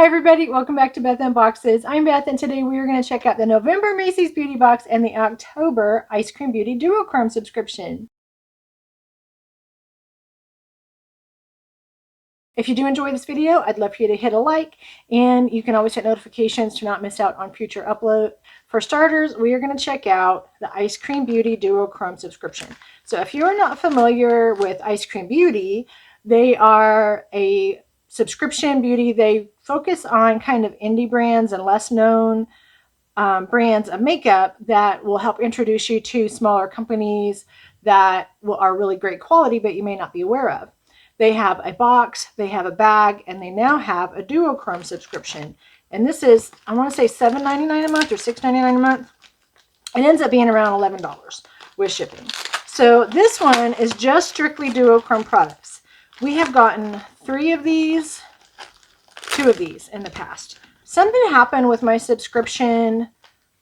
Hi everybody, welcome back to Beth Unboxes. I'm Beth and today we are going to check out the November Macy's Beauty Box and the October Eyescream Beauty Duochrome subscription. If you do enjoy this video, I'd love for you to hit a like, and you can always hit notifications to not miss out on future uploads. For starters, we are going to check out the Eyescream Beauty Duochrome subscription. So if you are not familiar with Eyescream Beauty, they are a subscription beauty. They focus on kind of indie brands and less known brands of makeup that will help introduce you to smaller companies that are really great quality, but you may not be aware of. They have a box, they have a bag, and they now have a duochrome subscription. And this is, I want to say $7.99 a month or $6.99 a month. It ends up being around $11 with shipping. So this one is just strictly duochrome products. We have gotten 3 of these, 2 of these in the past. Something happened with my subscription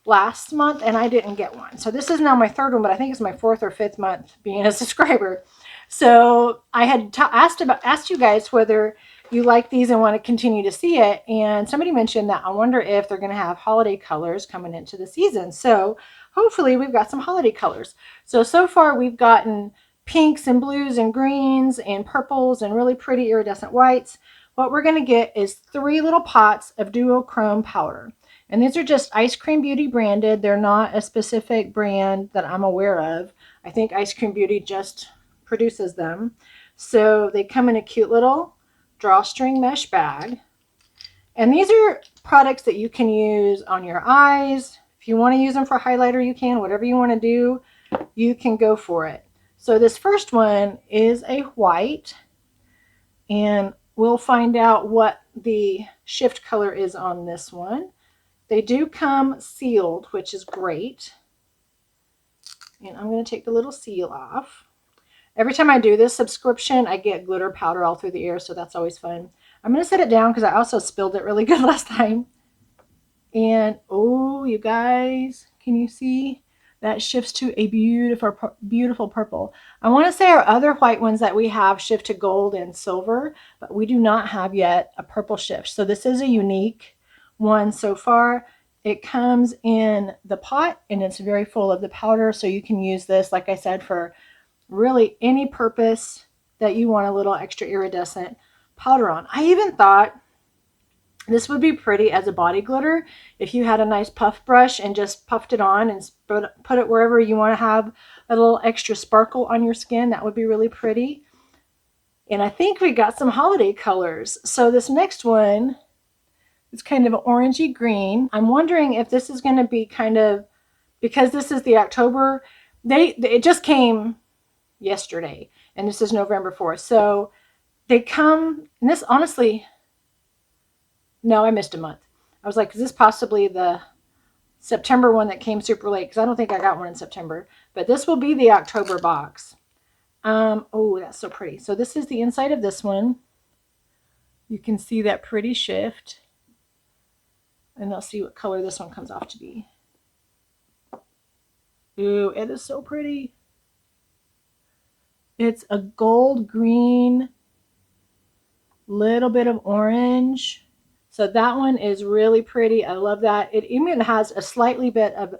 last month and I didn't get one. So this is now my 3rd one, but I think it's my 4th or 5th month being a subscriber. So I had asked you guys whether you like these and want to continue to see it. And somebody mentioned that I wonder if they're going to have holiday colors coming into the season. So hopefully we've got some holiday colors. So far we've gotten pinks and blues and greens and purples and really pretty iridescent whites. What we're going to get is 3 little pots of duochrome powder. And these are just Eyescream Beauty branded. They're not a specific brand that I'm aware of. I think Eyescream Beauty just produces them. So they come in a cute little drawstring mesh bag. And these are products that you can use on your eyes. If you want to use them for highlighter, you can. Whatever you want to do, you can go for it. So this first one is a white. And we'll find out what the shift color is on this one. They do come sealed, which is great. And I'm going to take the little seal off. Every time I do this subscription, I get glitter powder all through the air, so that's always fun. I'm going to set it down because I also spilled it really good last time. And, oh, you guys, can you see? That shifts to a beautiful, beautiful purple. I want to say our other white ones that we have shift to gold and silver, but we do not have yet a purple shift. So this is a unique one so far. It comes in the pot and it's very full of the powder, so you can use this, like I said, for really any purpose that you want a little extra iridescent powder on. I even thought this would be pretty as a body glitter if you had a nice puff brush and just puffed it on and put it wherever you want to have a little extra sparkle on your skin. That would be really pretty. And I think we got some holiday colors. So this next one is kind of an orangey green. I'm wondering if this is going to be kind of, because this is the October, it just came yesterday and this is November 4th. So they come, and this honestly, no, I missed a month. I was like, is this possibly the September one that came super late? Because I don't think I got one in September. But this will be the October box. Oh, that's so pretty. So this is the inside of this one. You can see that pretty shift. And I'll see what color this one comes off to be. Ooh, it is so pretty. It's a gold green, little bit of orange. So that one is really pretty. I love that. It even has a slightly bit of,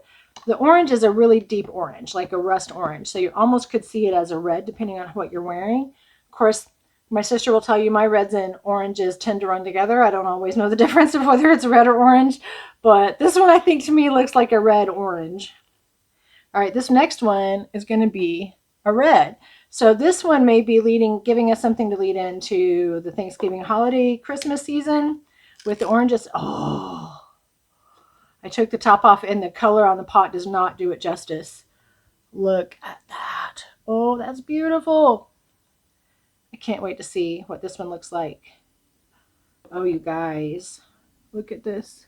the orange is a really deep orange, like a rust orange. So you almost could see it as a red depending on what you're wearing. Of course, my sister will tell you my reds and oranges tend to run together. I don't always know the difference of whether it's red or orange, but this one I think to me looks like a red orange. All right, this next one is going to be a red. So this one may be giving us something to lead into the Thanksgiving holiday Christmas season with the oranges. Oh, I took the top off and the color on the pot does not do it justice. Look at that. Oh, that's beautiful. I can't wait to see what this one looks like. Oh, you guys, look at this.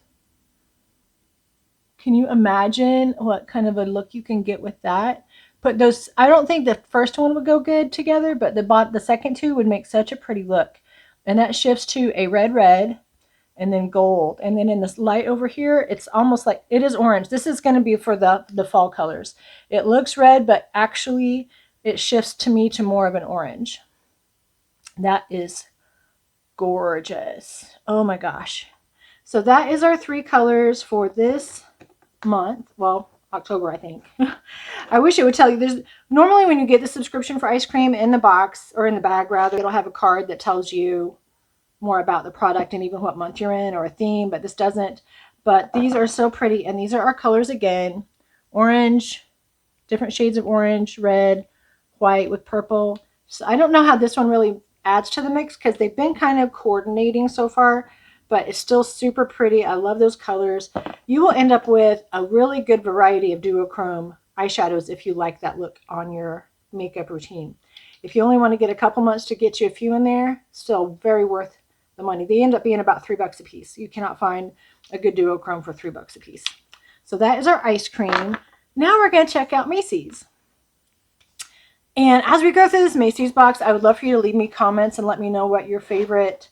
Can you imagine what kind of a look you can get with that? But those, I don't think the first one would go good together, but the second two would make such a pretty look. And that shifts to a red, and then gold. And then in this light over here, it's almost like, it is orange. This is going to be for the fall colors. It looks red, but actually it shifts to me to more of an orange. That is gorgeous. Oh my gosh. So that is our 3 colors for this month. Well, October, I think. I wish it would tell you. There's normally when you get the subscription for ice cream in the box, or in the bag rather, it'll have a card that tells you more about the product and even what month you're in or a theme, but this doesn't. But these are so pretty, and these are our colors again. Orange, different shades of orange, red, white with purple. So I don't know how this one really adds to the mix because they've been kind of coordinating so far, but it's still super pretty. I love those colors. You will end up with a really good variety of duochrome eyeshadows if you like that look on your makeup routine. If you only want to get a couple months to get you a few in there, still very worth the money. They end up being about $3 a piece. You cannot find a good duochrome for $3 a piece. So that is our ice cream. Now we're going to check out Macy's. And as we go through this Macy's box, I would love for you to leave me comments and let me know what your favorite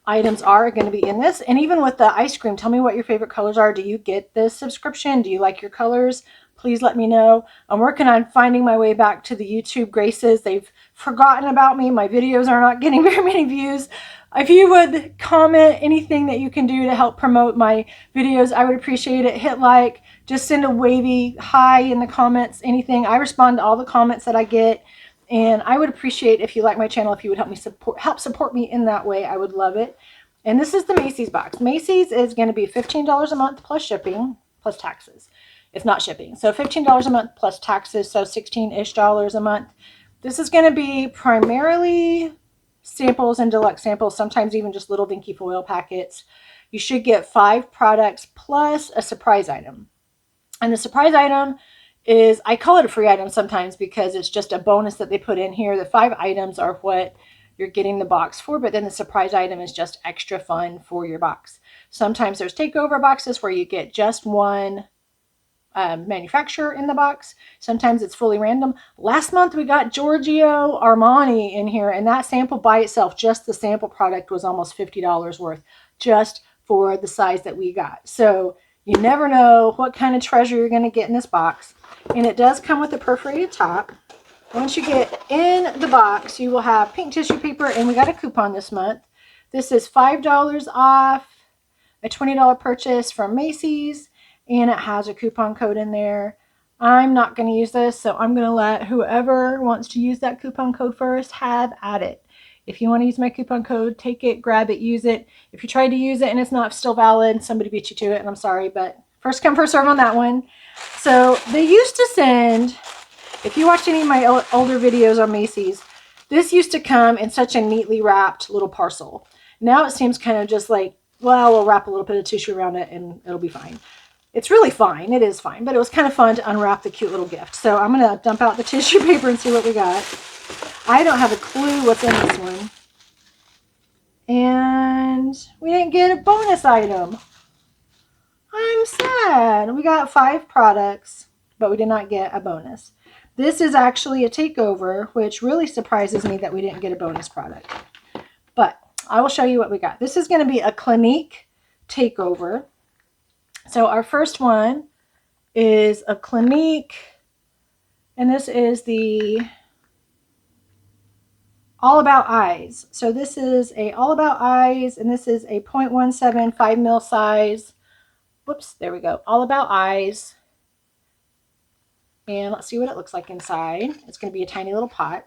items are going to be in this. And even with the ice cream, tell me what your favorite colors are. Do you get this subscription? Do you like your colors? Please let me know. I'm working on finding my way back to the YouTube graces. They've forgotten about me. My videos are not getting very many views. If you would comment anything that you can do to help promote my videos, I would appreciate it. Hit like, just send a wavy hi in the comments, anything. I respond to all the comments that I get, and I would appreciate if you like my channel, if you would help support me in that way. I would love it. And this is the Macy's box. Macy's is going to be $15 a month plus shipping, plus taxes. It's not shipping. So $15 a month plus taxes, so $16-ish a month. This is going to be primarily samples and deluxe samples, sometimes even just little dinky foil packets. You should get 5 products plus a surprise item. And the surprise item is, I call it a free item sometimes because it's just a bonus that they put in here. The 5 items are what you're getting the box for, but then the surprise item is just extra fun for your box. Sometimes there's takeover boxes where you get just one manufacturer in the box. Sometimes it's fully random. Last month we got Giorgio Armani in here, and that sample by itself, just the sample product, was almost $50 worth just for the size that we got. So you never know what kind of treasure you're going to get in this box. And it does come with a perforated top. Once you get in the box, you will have pink tissue paper, and we got a coupon this month. This is $5 off a $20 purchase from Macy's, and it has a coupon code in there. I'm not going to use this, so I'm going to let whoever wants to use that coupon code first have at it. If you want to use my coupon code, take it, grab it, use it. If you try to use it and it's not still valid, somebody beat you to it, and I'm sorry, but first come, first serve on that one. So they used to send, if you watched any of my older videos on Macy's, this used to come in such a neatly wrapped little parcel. Now it seems kind of just like, well, we'll wrap a little bit of tissue around it and it'll be fine. It's really fine. It is fine, but it was kind of fun to unwrap the cute little gift. So I'm going to dump out the tissue paper and see what we got. I don't have a clue what's in this one. And we didn't get a bonus item. I'm sad. We got 5 products, but we did not get a bonus. This is actually a takeover, which really surprises me that we didn't get a bonus product. But I will show you what we got. This is going to be a Clinique takeover. So our first one is a Clinique, and this is the All About Eyes. So this is a All About Eyes, and this is a 0.17 5 mil size. Whoops, there we go. All About Eyes. And let's see what it looks like inside. It's going to be a tiny little pot.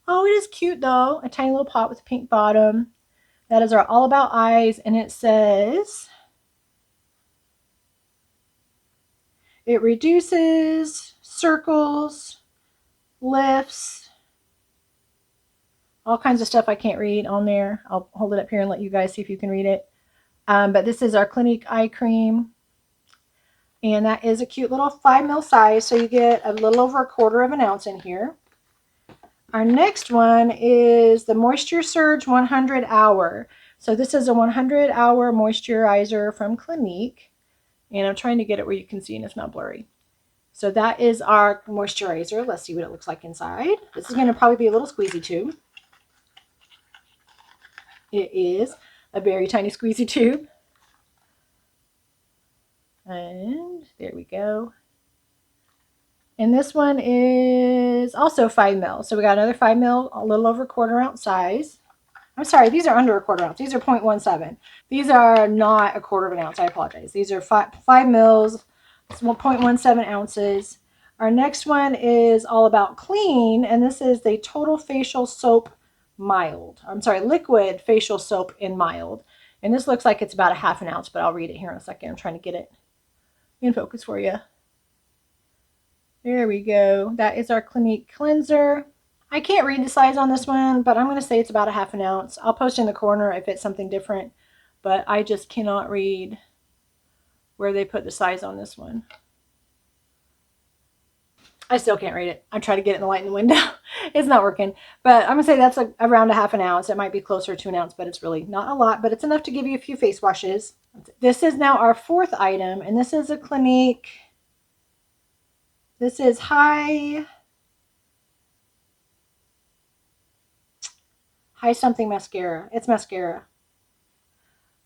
Oh, it is cute though. A tiny little pot with a pink bottom. That is our All About Eyes, and it says it reduces, circles, lifts, all kinds of stuff I can't read on there. I'll hold it up here and let you guys see if you can read it. But this is our Clinique eye cream. And that is a cute little 5 mil size. So you get a little over 1/4 ounce in here. Our next one is the Moisture Surge 100 Hour. So this is a 100 hour moisturizer from Clinique. And I'm trying to get it where you can see and it's not blurry. So that is our moisturizer. Let's see what it looks like inside. This is going to probably be a little squeezy tube. It is a very tiny squeezy tube. And there we go. And this one is also 5 mil. So we got another 5 mil, a little over 1/4 ounce size. I'm sorry, these are under a quarter ounce. These are 0.17. These are not a quarter of an ounce. I apologize. These are 5 mils, 1.17 ounces. Our next one is all about clean, and this is the Total Facial Soap Mild. I'm sorry, Liquid Facial Soap in Mild. And this looks like it's about a half an ounce, but I'll read it here in a second. I'm trying to get it in focus for you. There we go. That is our Clinique cleanser. I can't read the size on this one, but I'm going to say it's about a half an ounce. I'll post in the corner if it's something different, but I just cannot read where they put the size on this one. I still can't read it. I try to get it in the light in the window. It's not working, but I'm going to say that's around a half an ounce. It might be closer to an ounce, but it's really not a lot, but it's enough to give you a few face washes. This is now our fourth item, and this is a Clinique. This is high something mascara. It's mascara.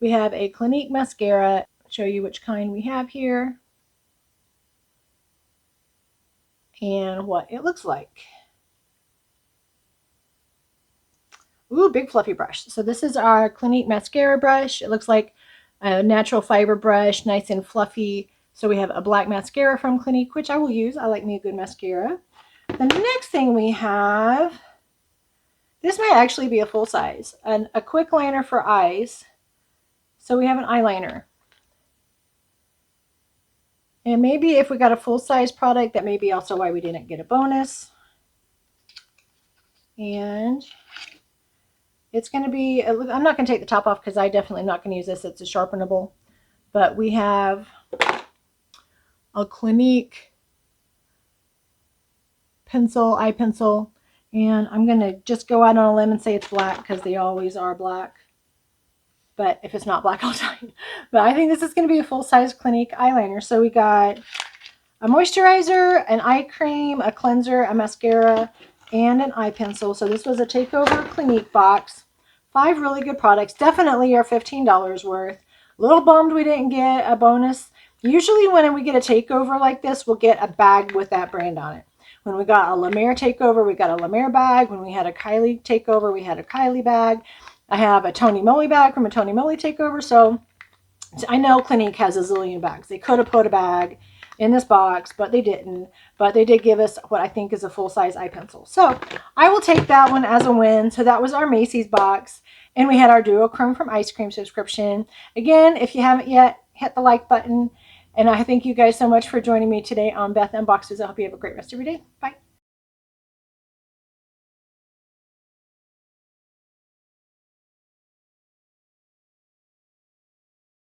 We have a Clinique mascara. I'll show you which kind we have here and what it looks like. Ooh, big fluffy brush. So this is our Clinique mascara brush. It looks like a natural fiber brush, nice and fluffy. So we have a black mascara from Clinique, which I will use. I like me a good mascara. The next thing we have, this might actually be a full size, a quick liner for eyes. So we have an eyeliner. And maybe if we got a full size product, that may be also why we didn't get a bonus. And it's going to be, I'm not going to take the top off because I definitely am not going to use this. It's a sharpenable. But we have a Clinique pencil, eye pencil. And I'm going to just go out on a limb and say it's black because they always are black. But if it's not black, I'll tell you. But I think this is going to be a full-size Clinique eyeliner. So we got a moisturizer, an eye cream, a cleanser, a mascara, and an eye pencil. So this was a takeover Clinique box. 5 really good products. Definitely are $15 worth. A little bummed we didn't get a bonus. Usually when we get a takeover like this, we'll get a bag with that brand on it. When we got a La Mer takeover, we got a La Mer bag. When we had a Kylie takeover, we had a Kylie bag. I have a Tony Moly bag from a Tony Moly takeover. So I know Clinique has a zillion bags. They could have put a bag in this box, but they didn't. But they did give us what I think is a full-size eye pencil. So I will take that one as a win. So that was our Macy's box. And we had our Duochrome from Eyescream subscription. Again, if you haven't yet, hit the like button. And I thank you guys so much for joining me today on Beth Unboxes. I hope you have a great rest of your day. Bye.